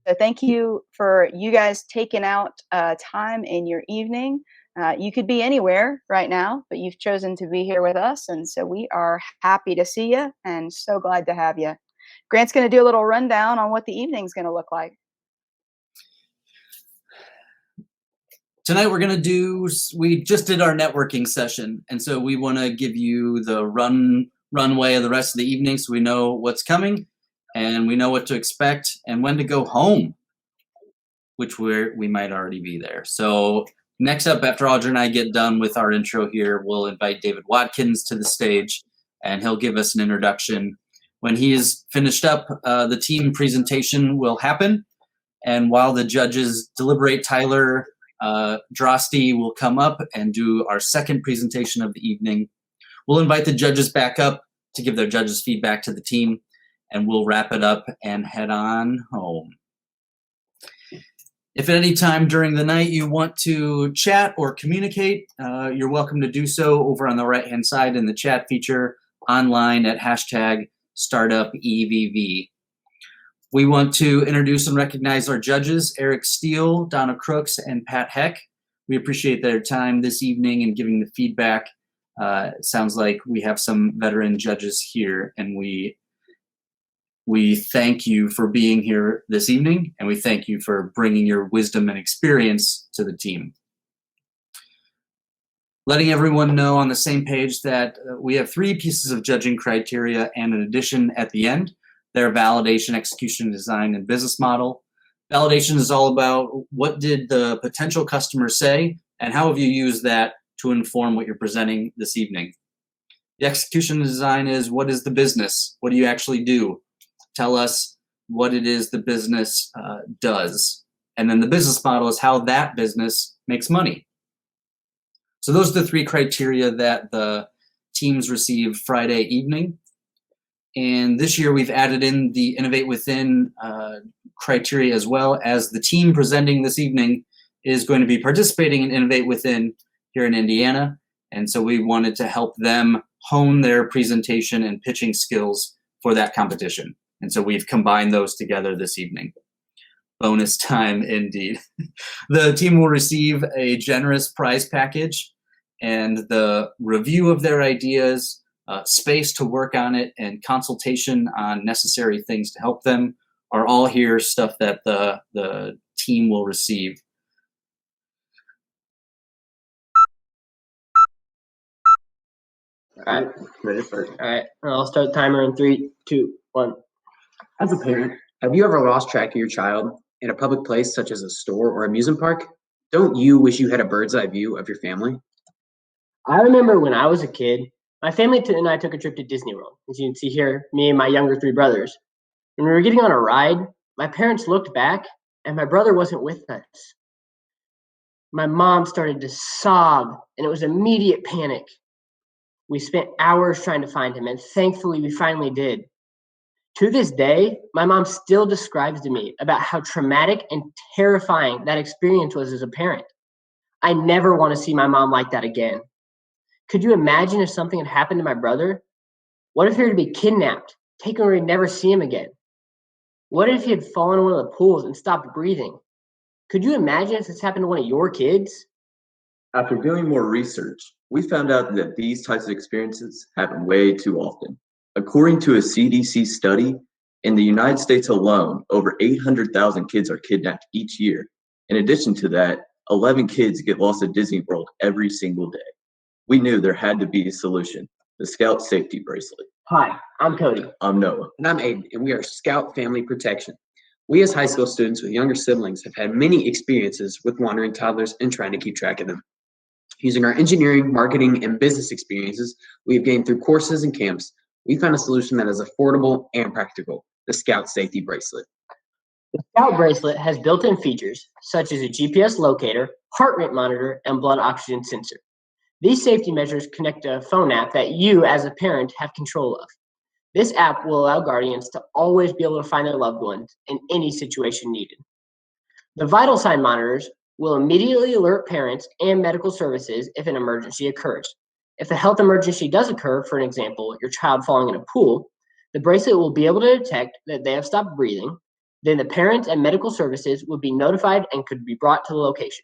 So thank you for you guys taking out time in your evening. You could be anywhere right now, but you've chosen to be here with us. And so we are happy to see you and so glad to have you. Grant's going to do a little rundown on what the evening's going to look like. Tonight we just did our networking session. And so we want to give you the runway of the rest of the evening so we know what's coming and we know what to expect and when to go home, which we might already be there. So next up, after Audra and I get done with our intro here, we'll invite David Watkins to the stage and he'll give us an introduction. When he is finished up, the team presentation will happen. And while the judges deliberate, Tyler Drosty will come up and do our second presentation of the evening. We'll invite the judges back up to give their judges feedback to the team, and we'll wrap it up and head on home. If at any time during the night you want to chat or communicate, you're welcome to do so over on the right-hand side in the chat feature online at #StartupEVV. We want to introduce and recognize our judges, Eric Steele, Donna Crooks, and Pat Heck. We appreciate their time this evening and giving the feedback. It sounds like we have some veteran judges here, and we thank you for being here this evening, and we thank you for bringing your wisdom and experience to the team. Letting everyone know on the same page that we have 3 pieces of judging criteria and an addition at the end. Their validation, execution, design, and business model. Validation is all about what did the potential customer say and how have you used that to inform what you're presenting this evening. The execution design is what is the business? What do you actually do? Tell us what it is the business does. And then the business model is how that business makes money. So those are the 3 criteria that the teams receive Friday evening. And this year we've added in the Innovate Within criteria as well, as the team presenting this evening is going to be participating in Innovate Within here in Indiana. And so we wanted to help them hone their presentation and pitching skills for that competition. And so we've combined those together this evening. Bonus time indeed. The team will receive a generous prize package and the review of their ideas, space to work on it, and consultation on necessary things to help them are all here, stuff that the team will receive. All right, ready for it. All right, I'll start the timer in 3, 2, 1. As a parent, have you ever lost track of your child in a public place such as a store or amusement park? Don't you wish you had a bird's eye view of your family? I remember when I was a kid, my family and I took a trip to Disney World. As you can see here, me and my younger 3 brothers. When we were getting on a ride, my parents looked back and my brother wasn't with us. My mom started to sob and it was immediate panic. We spent hours trying to find him and thankfully we finally did. To this day, my mom still describes to me about how traumatic and terrifying that experience was as a parent. I never want to see my mom like that again. Could you imagine if something had happened to my brother? What if he were to be kidnapped, taken where we'd never see him again? What if he had fallen in one of the pools and stopped breathing? Could you imagine if this happened to one of your kids? After doing more research, we found out that these types of experiences happen way too often. According to a CDC study, in the United States alone, over 800,000 kids are kidnapped each year. In addition to that, 11 kids get lost at Disney World every single day. We knew there had to be a solution, the Scout Safety Bracelet. Hi, I'm Cody. I'm Noah. And I'm Aiden, and we are Scout Family Protection. We as high school students with younger siblings have had many experiences with wandering toddlers and trying to keep track of them. Using our engineering, marketing, and business experiences we have gained through courses and camps, we found a solution that is affordable and practical, the Scout Safety Bracelet. The Scout Bracelet has built-in features such as a GPS locator, heart rate monitor, and blood oxygen sensor. These safety measures connect to a phone app that you as a parent have control of. This app will allow guardians to always be able to find their loved ones in any situation needed. The vital sign monitors will immediately alert parents and medical services if an emergency occurs. If a health emergency does occur, for an example, your child falling in a pool, the bracelet will be able to detect that they have stopped breathing, Then the parents and medical services would be notified and could be brought to the location.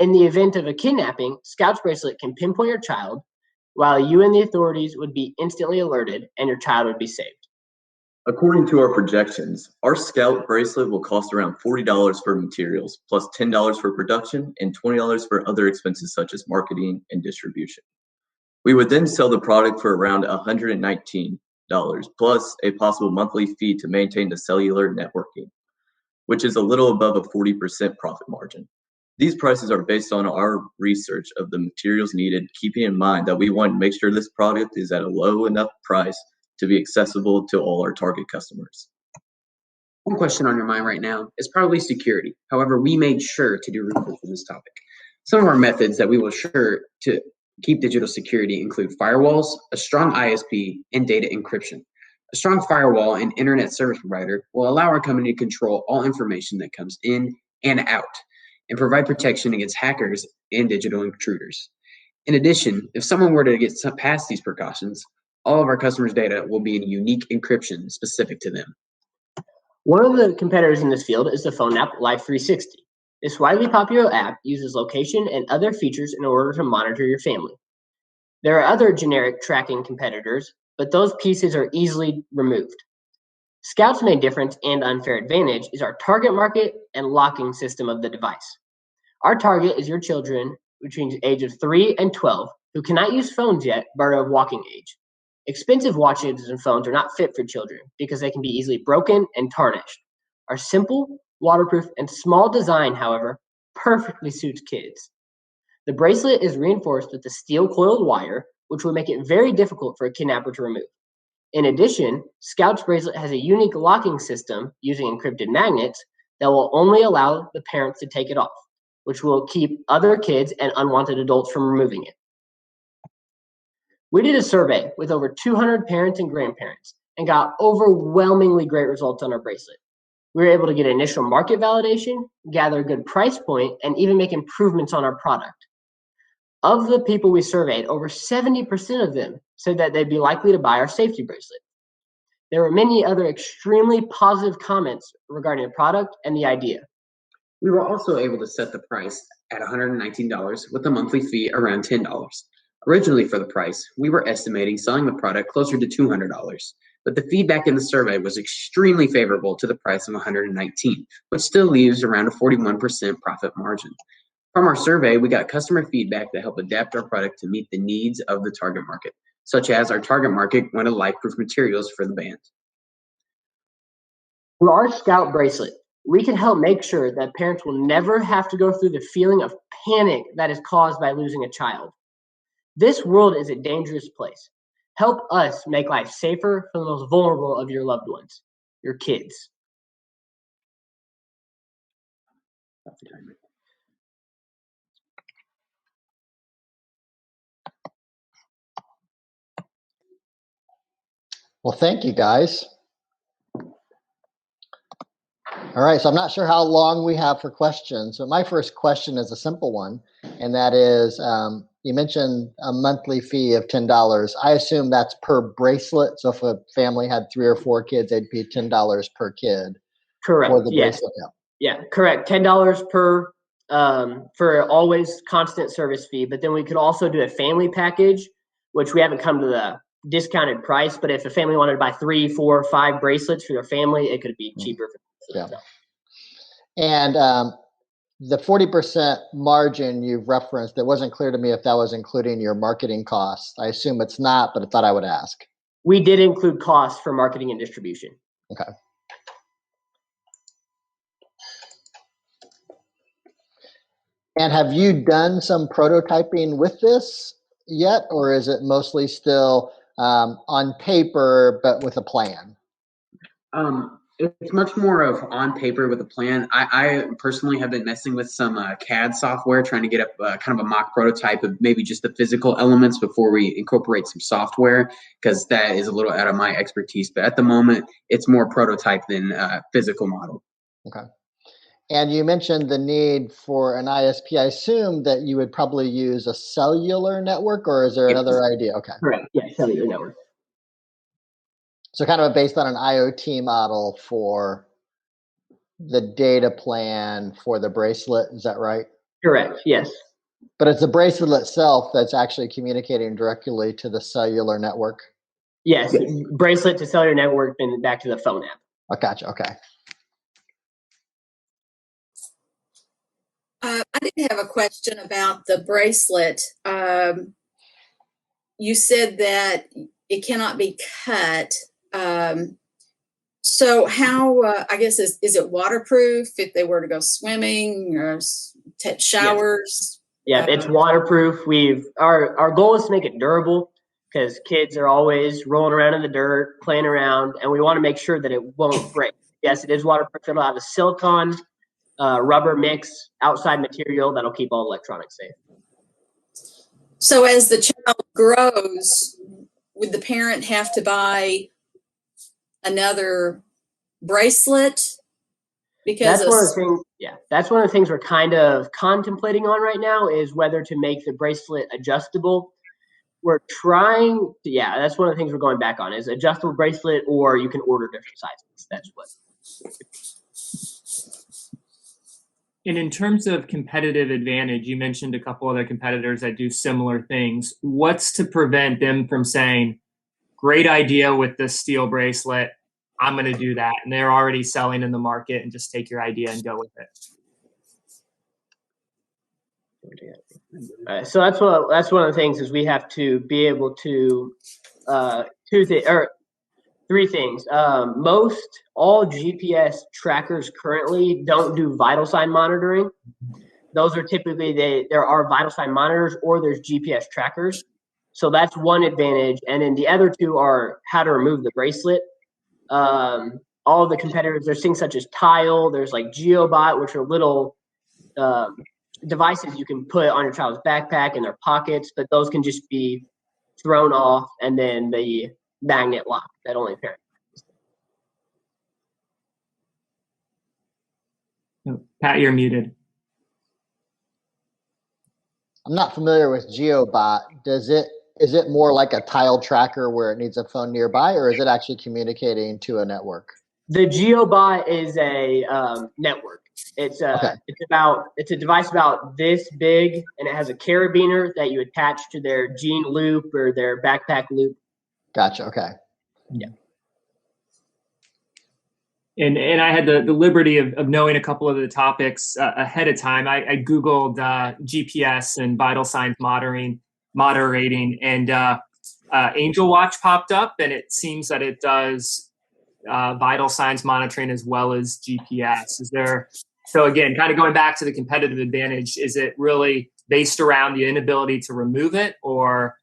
In the event of a kidnapping, Scout's Bracelet can pinpoint your child, while you and the authorities would be instantly alerted and your child would be saved. According to our projections, our Scout bracelet will cost around $40 for materials, plus $10 for production and $20 for other expenses such as marketing and distribution. We would then sell the product for around $119, plus a possible monthly fee to maintain the cellular networking, which is a little above a 40% profit margin. These prices are based on our research of the materials needed, keeping in mind that we want to make sure this product is at a low enough price to be accessible to all our target customers. One question on your mind right now is probably security. However, we made sure to do research for this topic. Some of our methods that we will sure to keep digital security include firewalls, a strong ISP, and data encryption. A strong firewall and internet service provider will allow our company to control all information that comes in and out and provide protection against hackers and digital intruders. In addition, if someone were to get past these precautions, all of our customers' data will be in unique encryption specific to them. One of the competitors in this field is the phone app Life360. This widely popular app uses location and other features in order to monitor your family. There are other generic tracking competitors, but those pieces are easily removed. Scout's main difference and unfair advantage is our target market and locking system of the device. Our target is your children between the age of 3 and 12 who cannot use phones yet but are of walking age. Expensive watches and phones are not fit for children because they can be easily broken and tarnished. Our simple, waterproof, and small design, however, perfectly suits kids. The bracelet is reinforced with a steel coiled wire, which will make it very difficult for a kidnapper to remove. In addition, Scout's bracelet has a unique locking system using encrypted magnets that will only allow the parents to take it off, which will keep other kids and unwanted adults from removing it. We did a survey with over 200 parents and grandparents and got overwhelmingly great results on our bracelet. We were able to get initial market validation, gather a good price point, and even make improvements on our product. Of the people we surveyed, over 70% of them said that they'd be likely to buy our safety bracelet. There were many other extremely positive comments regarding the product and the idea. We were also able to set the price at $119 with a monthly fee around $10. Originally for the price, we were estimating selling the product closer to $200, but the feedback in the survey was extremely favorable to the price of $119, which still leaves around a 41% profit margin. From our survey, we got customer feedback that helped adapt our product to meet the needs of the target market, such as our target market wanted life-proof materials for the band. Through our Scout bracelet, we can help make sure that parents will never have to go through the feeling of panic that is caused by losing a child. This world is a dangerous place. Help us make life safer for the most vulnerable of your loved ones, your kids. Well, thank you, guys. All right, so I'm not sure how long we have for questions, but my first question is a simple one, and that is, you mentioned a monthly fee of $10. I assume that's per bracelet, so if a family had 3 or 4 kids, they'd pay $10 per kid. Correct, for the yes. bracelet. Yeah, correct. $10 per for always constant service fee, but then we could also do a family package, which we haven't come to the discounted price, but if a family wanted to buy 3, 4, 5 bracelets for their family, it could be cheaper. Yeah. And the 40% margin you've referenced, it wasn't clear to me if that was including your marketing costs. I assume it's not, but I thought I would ask. We did include costs for marketing and distribution. Okay. And have you done some prototyping with this yet, or is it mostly still on paper but with a plan? It's much more of on paper with a plan. I personally have been messing with some CAD software, trying to get up kind of a mock prototype of maybe just the physical elements before we incorporate some software, because that is a little out of my expertise. But at the moment, it's more prototype than physical model. Okay. And you mentioned the need for an ISP. I assume that you would probably use a cellular network, or is there another idea? Okay. Correct. Yeah, cellular network. So kind of based on an IoT model for the data plan for the bracelet. Is that right? Correct. Yes. But it's the bracelet itself that's actually communicating directly to the cellular network. Yes. Bracelet to cellular network and back to the phone app. I gotcha. Okay. I did have a question about the bracelet. You said that it cannot be cut. So how, I guess, is it waterproof if they were to go swimming or take showers? Yeah, it's waterproof. Our goal is to make it durable because kids are always rolling around in the dirt, playing around, and we want to make sure that it won't break. Yes, it is waterproof. It'll have a silicone rubber mix outside material that'll keep all electronics safe. So as the child grows, would the parent have to buy another bracelet? Because that's one of the things. Yeah, that's one of the things we're kind of contemplating on right now is whether to make the bracelet adjustable. We're trying to, yeah, that's one of the things we're going back on is adjustable bracelet, or you can order different sizes. That's what. And in terms of competitive advantage, you mentioned a couple other competitors that do similar things. What's to prevent them from saying, great idea with the Steele bracelet, I'm going to do that, and they're already selling in the market, and just take your idea and go with it? So that's one of the things is we have to be able to three things. Most all GPS trackers currently don't do vital sign monitoring. Those are typically there are vital sign monitors or there's GPS trackers. So that's one advantage. And then the other two are how to remove the bracelet. All the competitors, there's things such as Tile, there's like GeoBot, which are little devices you can put on your child's backpack in their pockets, but those can just be thrown off, and then the magnet lock that only parent. Pat, you're muted. I'm not familiar with GeoBot. Is it more like a tile tracker where it needs a phone nearby, or is it actually communicating to a network? The GeoBot is a network. It's a device about this big, and it has a carabiner that you attach to their jean loop or their backpack loop. Gotcha. Okay. Yeah. And I had the liberty of knowing a couple of the topics ahead of time. I Googled GPS and vital signs moderating, and Angel Watch popped up, and it seems that it does vital signs monitoring as well as GPS. So again, kind of going back to the competitive advantage, is it really based around the inability to remove it, or?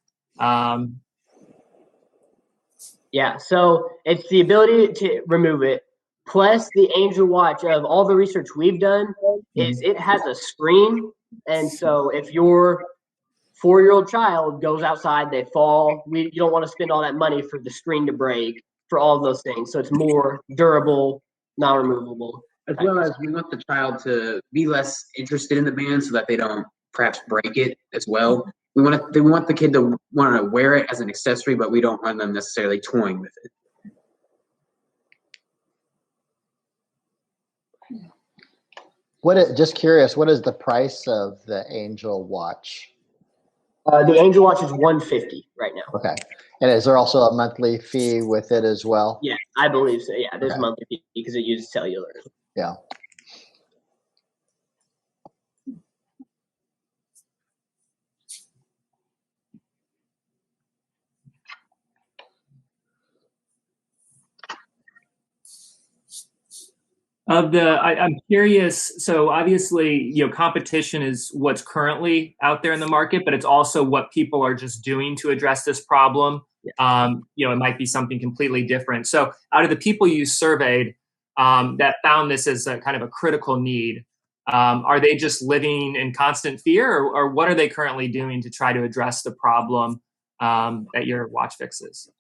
Yeah, so it's the ability to remove it. Plus, the Angel Watch, of all the research we've done, is it has a screen. And so if your 4-year-old child goes outside, they fall, you don't want to spend all that money for the screen to break, for all of those things. So it's more durable, non-removable. As well as we want the child to be less interested in the band so that they don't perhaps break it as well. We want the kid to want to wear it as an accessory, but we don't want them necessarily toying with it. Just curious, what is the price of the Angel Watch? The Angel Watch is $150 right now. Okay. And is there also a monthly fee with it as well? Yeah, I believe so. Yeah, there's a monthly fee because it uses cellular. Yeah. I'm curious. So obviously, competition is what's currently out there in the market, but it's also what people are just doing to address this problem. Yeah. It might be something completely different. So out of the people you surveyed that found this as a kind of a critical need, are they just living in constant fear, or what are they currently doing to try to address the problem that your watch fixes?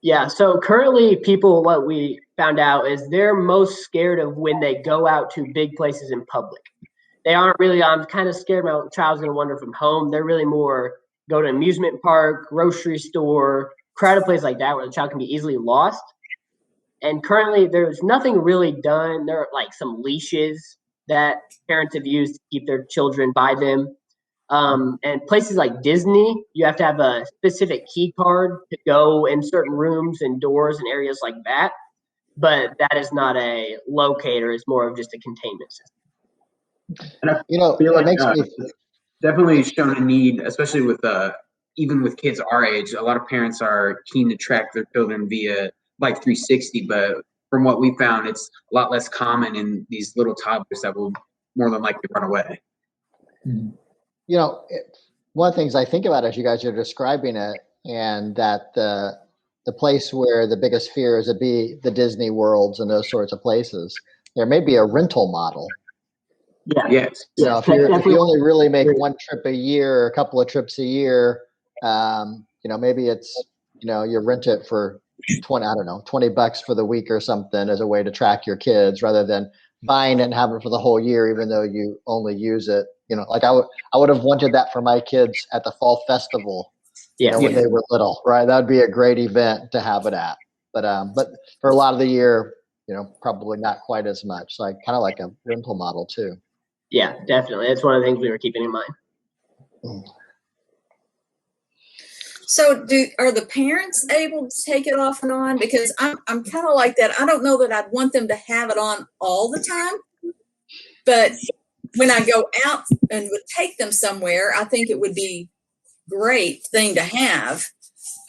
Yeah, so currently people, what we found out is they're most scared of when they go out to big places in public. They aren't really, I'm kind of scared my child's going to wander from home. They're really more go to an amusement park, grocery store, crowded place like that where the child can be easily lost. And currently, there's nothing really done. There are like some leashes that parents have used to keep their children by them. And places like Disney, you have to have a specific key card to go in certain rooms and doors and areas like that. But that is not a locator; it's more of just a containment system. And I You know, feel it like makes me. it's definitely shown a need, especially with even with kids our age. A lot of parents are keen to track their children via Life 360, but from what we found, it's a lot less common in these little toddlers that will more than likely run away. You know, one of the things I think about as you guys are describing it, and that the place where the biggest fear is to be the Disney worlds and those sorts of places, there may be a rental model. Yeah. Yes. You know, if you only really make one trip a year, or a couple of trips a year, you know, maybe it's, you know, you rent it for $20 for the week or something as a way to track your kids, rather than buying it and having it for the whole year, even though you only use it. You know, like I would have wanted that for my kids at the fall festival. You know, when they were little, right? That would be a great event to have it at. But for a lot of the year, you know, probably not quite as much. So kind of like a rental model too. Yeah, definitely. That's one of the things we were keeping in mind. So are the parents able to take it off and on? Because I'm kind of like that. I don't know that I'd want them to have it on all the time, but when I go out and would take them somewhere, I think it would be great thing to have.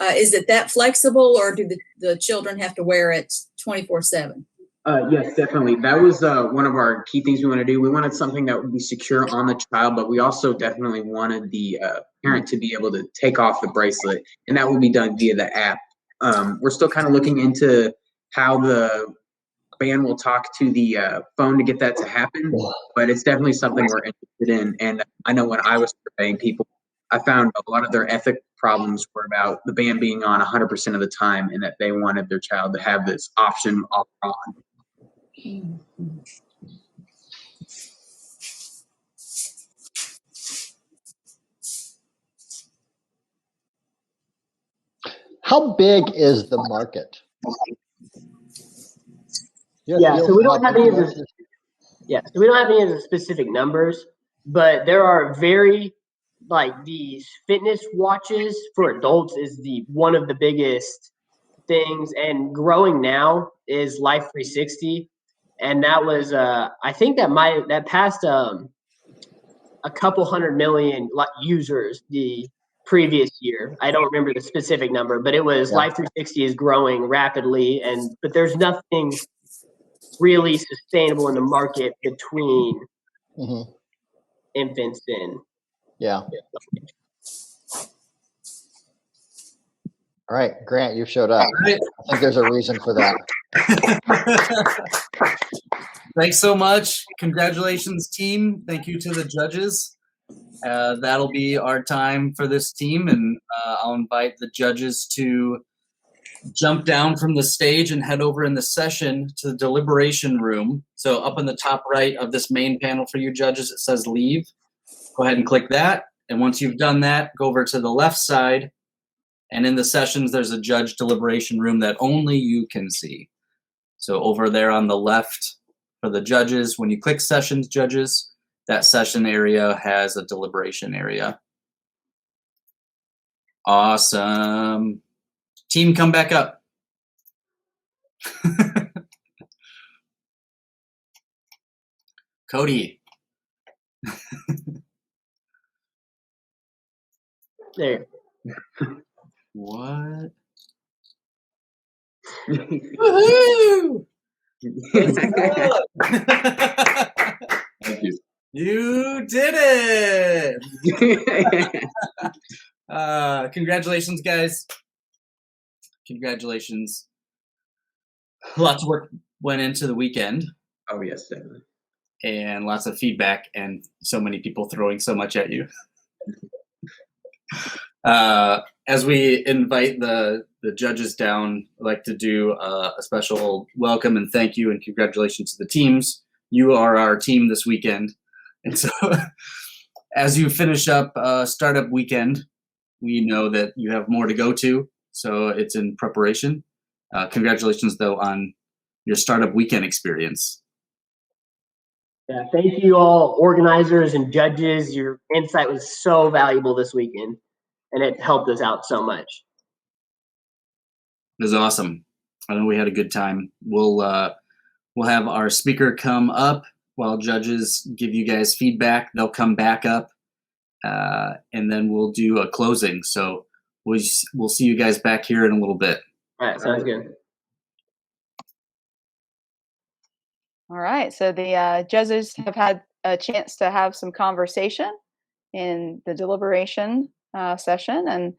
Is it that flexible, or do the children have to wear it 24/7? Yes, definitely. That was one of our key things we want to do. We wanted something that would be secure on the child, but we also definitely wanted the parent to be able to take off the bracelet, and that will be done via the app. We're still kind of looking into how the band will talk to the phone to get that to happen, but it's definitely something we're interested in. And I know when I was surveying people, I found a lot of their ethic problems were about the band being on 100% of the time, and that they wanted their child to have this option off on. How big is the market? So we don't have any of the, so we don't have any of the specific numbers, but there are like these fitness watches for adults is one of the biggest things, and growing now is Life 360, and that was I think that passed a couple 100 million users the previous year. I don't remember the specific number, but it was Life 360 is growing rapidly, but there's nothing really sustainable in the market between infants and All right, Grant, you showed up. I think there's a reason for that. Thanks so much. Congratulations, team. Thank you to the judges. That'll be our time for this team, and I'll invite the judges to jump down from the stage and head over in the session to the deliberation room. So up in the top right of this main panel for you judges, it says leave. Go ahead and click that. And once you've done that, go over to the left side. And in the sessions, there's a judge deliberation room that only you can see. So over there on the left for the judges, when you click sessions judges, that session area has a deliberation area. Awesome. Team, come back up. Cody. there. What? Woohoo! Thank you. You did it! Congratulations, guys. Congratulations. Lots of work went into the weekend. Oh, yes, definitely. And lots of feedback and so many people throwing so much at you. As we invite the judges down, I'd like to do a special welcome and thank you and congratulations to the teams. You are our team this weekend. And so as you finish up startup weekend, we know that you have more to go to, so it's in preparation. Congratulations, though, on your startup weekend experience. Yeah, thank you all, organizers and judges. Your insight was so valuable this weekend, and it helped us out so much. It was awesome. I know we had a good time. We'll have our speaker come up while judges give you guys feedback. They'll come back up, and then we'll do a closing. So we'll see you guys back here in a little bit. All right, sounds good. All right. So the judges have had a chance to have some conversation in the deliberation session. And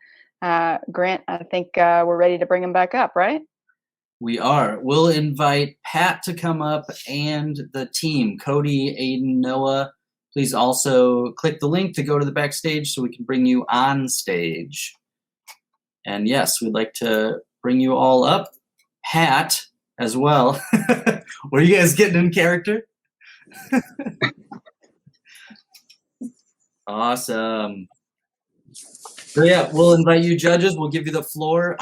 Grant, I think we're ready to bring them back up, right? We are. We'll invite Pat to come up and the team, Cody, Aiden, Noah. Please also click the link to go to the backstage so we can bring you on stage. And yes, we'd like to bring you all up. Pat as well. Were you guys getting in character? Awesome. So yeah, we'll invite you judges. We'll give you the floor.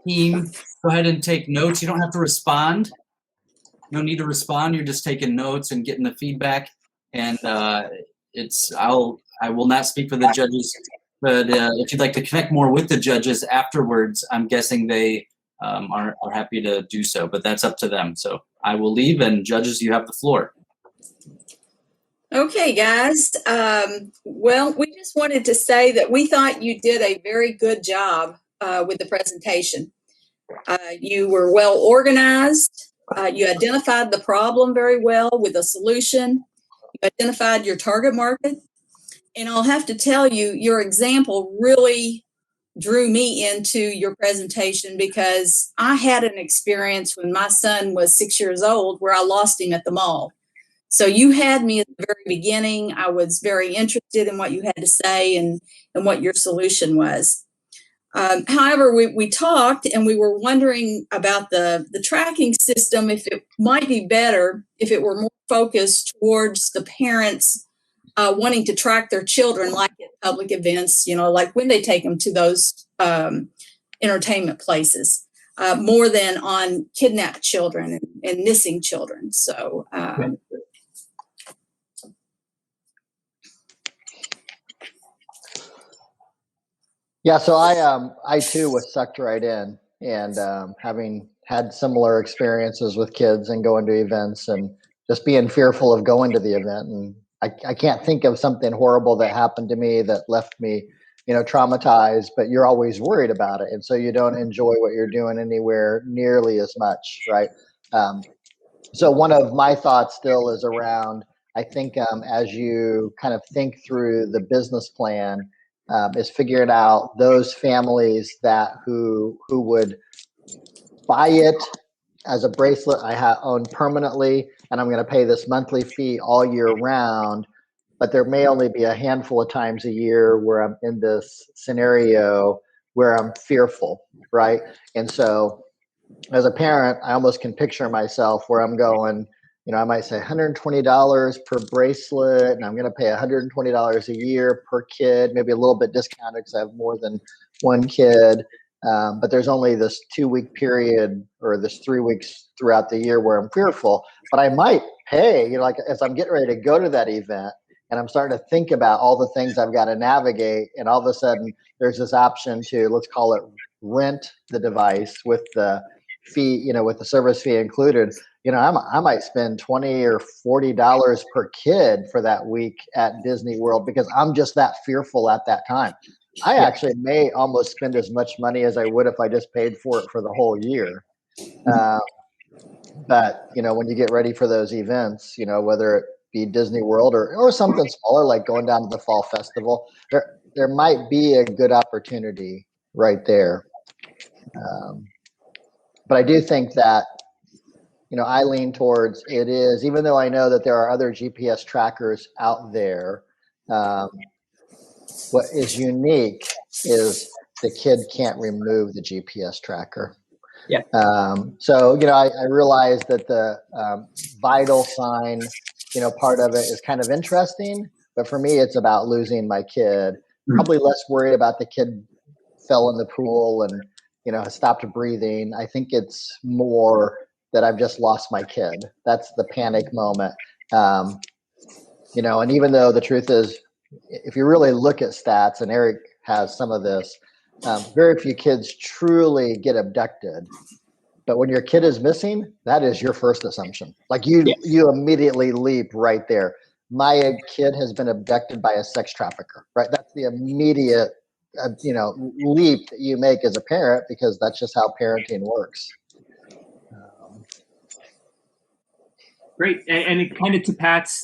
Team, go ahead and take notes. You don't have to respond. You don't need to respond. You're just taking notes and getting the feedback. And I will not speak for the judges, but if you'd like to connect more with the judges afterwards, I'm guessing they are happy to do so, but that's up to them. So I will leave, and judges, you have the floor. Okay, guys. Well, we just wanted to say that we thought you did a very good job with the presentation. You were well organized. You identified the problem very well with a solution. You identified your target market. And I'll have to tell you, your example really drew me into your presentation, because I had an experience when my son was 6 years old where I lost him at the mall. So you had me at the very beginning. I was very interested in what you had to say and what your solution was. However, we talked, and we were wondering about the tracking system, if it might be better if it were more focused towards the parents wanting to track their children, like at public events, like when they take them to those entertainment places, more than on kidnapped children and missing children. So yeah, so I too was sucked right in, and having had similar experiences with kids and going to events and just being fearful of going to the event. And I can't think of something horrible that happened to me that left me, traumatized, but you're always worried about it. And so you don't enjoy what you're doing anywhere nearly as much, right? So one of my thoughts still is around, I think as you kind of think through the business plan, is figuring out those families who would buy it as a bracelet I own permanently, and I'm going to pay this monthly fee all year round. But there may only be a handful of times a year where I'm in this scenario where I'm fearful, right? And so as a parent, I almost can picture myself where I'm going, I might say $120 per bracelet, and I'm going to pay $120 a year per kid, maybe a little bit discounted because I have more than one kid. But there's only this 2-week period or this 3 weeks throughout the year where I'm fearful. But I might pay, like as I'm getting ready to go to that event, and I'm starting to think about all the things I've got to navigate, and all of a sudden there's this option to, let's call it, rent the device with the fee, with the service fee included. I might spend $20 or $40 per kid for that week at Disney World because I'm just that fearful at that time. I actually may almost spend as much money as I would if I just paid for it for the whole year. But when you get ready for those events, whether it be Disney World or something smaller like going down to the Fall Festival, there might be a good opportunity right there. But I do think that, I lean towards it is, even though I know that there are other GPS trackers out there, what is unique is the kid can't remove the GPS tracker. Yeah. So, I realize that the vital sign, part of it is kind of interesting, but for me, it's about losing my kid. Probably less worried about the kid fell in the pool and, stopped breathing. I think it's more that I've just lost my kid. That's the panic moment. And even though the truth is, if you really look at stats, and Eric has some of this, very few kids truly get abducted. But when your kid is missing, that is your first assumption. Like you immediately leap right there. My kid has been abducted by a sex trafficker, right? That's the immediate, leap that you make as a parent, because that's just how parenting works. Great. And it kind of to Pat's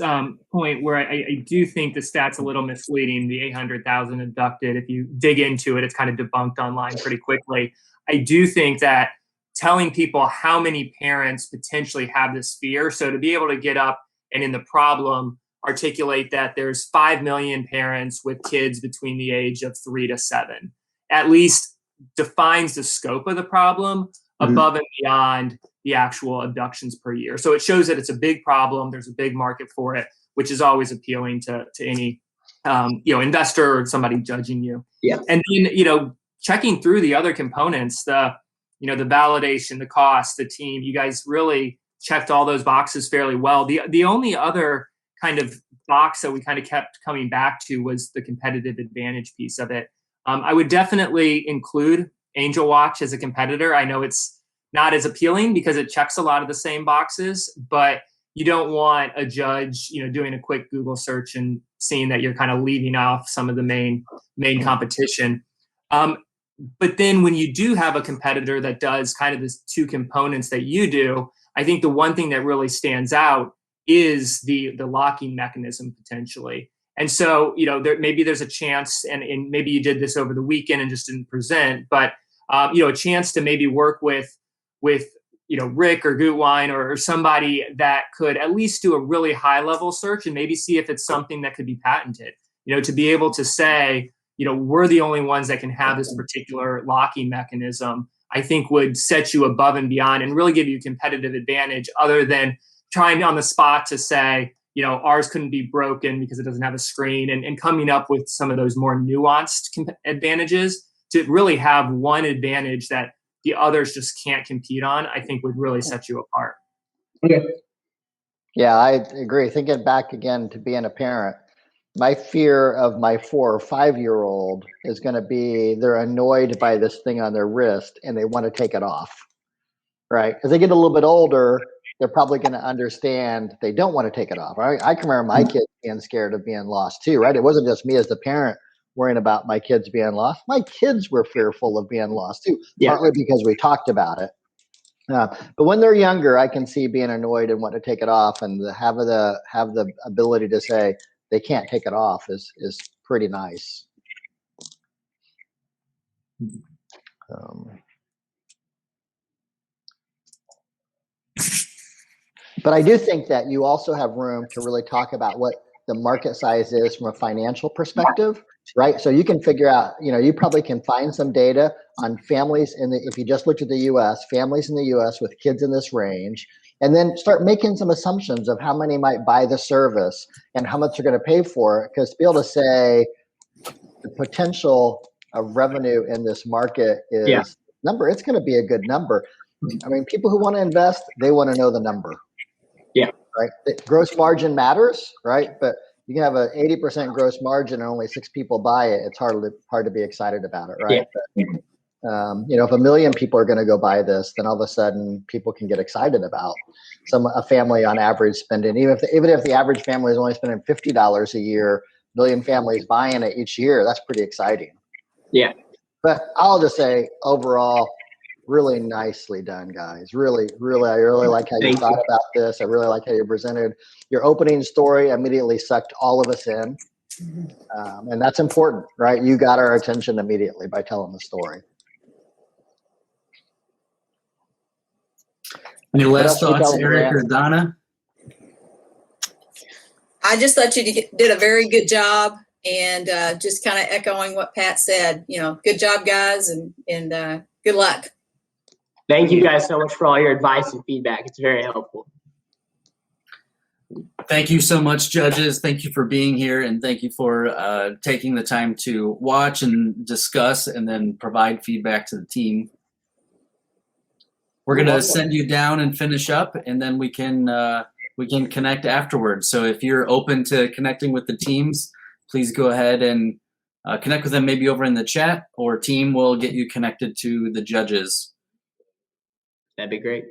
point, where I do think the stat's a little misleading, the 800,000 abducted. If you dig into it, it's kind of debunked online pretty quickly. I do think that telling people how many parents potentially have this fear, so to be able to get up and in the problem articulate that there's 5 million parents with kids between the age of 3 to 7, at least defines the scope of the problem above and beyond the actual abductions per year. So it shows that it's a big problem. There's a big market for it, which is always appealing to any investor or somebody judging you. Yeah. And then, checking through the other components, the validation, the cost, the team, you guys really checked all those boxes fairly well. The only other kind of box that we kind of kept coming back to was the competitive advantage piece of it. I would definitely include Angel Watch as a competitor. I know it's not as appealing because it checks a lot of the same boxes, but you don't want a judge, doing a quick Google search and seeing that you're kind of leaving off some of the main competition. But then when you do have a competitor that does kind of this two components that you do, I think the one thing that really stands out is the locking mechanism potentially. And so, maybe there's a chance, and maybe you did this over the weekend and just didn't present, but a chance to maybe work with Rick or Gutwein or somebody that could at least do a really high level search and maybe see if it's something that could be patented, to be able to say, we're the only ones that can have this particular locking mechanism, I think would set you above and beyond and really give you a competitive advantage, other than trying on the spot to say, ours couldn't be broken because it doesn't have a screen, and coming up with some of those more nuanced advantages to really have one advantage that the others just can't compete on, I think would really set you apart. Okay. Yeah, I agree. Thinking back again to being a parent, my fear of my 4 or 5-year-old is going to be they're annoyed by this thing on their wrist and they want to take it off, right? As they get a little bit older, they're probably going to understand they don't want to take it off. Right? I can remember my kids being scared of being lost too, right? It wasn't just me as the parent worrying about my kids being lost. My kids were fearful of being lost too, partly because we talked about it. But when they're younger, I can see being annoyed and wanting to take it off, and have the ability to say they can't take it off is pretty nice. But I do think that you also have room to really talk about what the market size is from a financial perspective, right? So you can figure out, you probably can find some data on families if you just looked at the US, families in the US with kids in this range, and then start making some assumptions of how many might buy the service and how much they're going to pay for it. Because to be able to say the potential of revenue in this market is number, it's going to be a good number. I mean, people who want to invest, they want to know the number. Yeah. Right. The gross margin matters, right? But you can have an 80% gross margin and only 6 people buy it. It's hard to be excited about it, right? Yeah. But, if 1 million people are going to go buy this, then all of a sudden people can get excited about a family on average spending, even if the average family is only spending $50 a year, 1 million families buying it each year. That's pretty exciting. Yeah. But I'll just say overall, really nicely done, guys. Really, I really like how you thought about this. I really like how you presented your opening story. Immediately sucked all of us in. And that's important, right? You got our attention immediately by telling the story. Any last thoughts, Eric or Donna? I just thought you did a very good job, and just kind of echoing what Pat said, good job, guys, and good luck. Thank you guys so much for all your advice and feedback. It's very helpful. Thank you so much, judges. Thank you for being here, and thank you for taking the time to watch and discuss and then provide feedback to the team. we're going to welcome. send you down and finish up, and then we can connect afterwards. So if you're open to connecting with the teams, please go ahead and connect with them maybe over in the chat, or team will get you connected to the judges. That'd be great.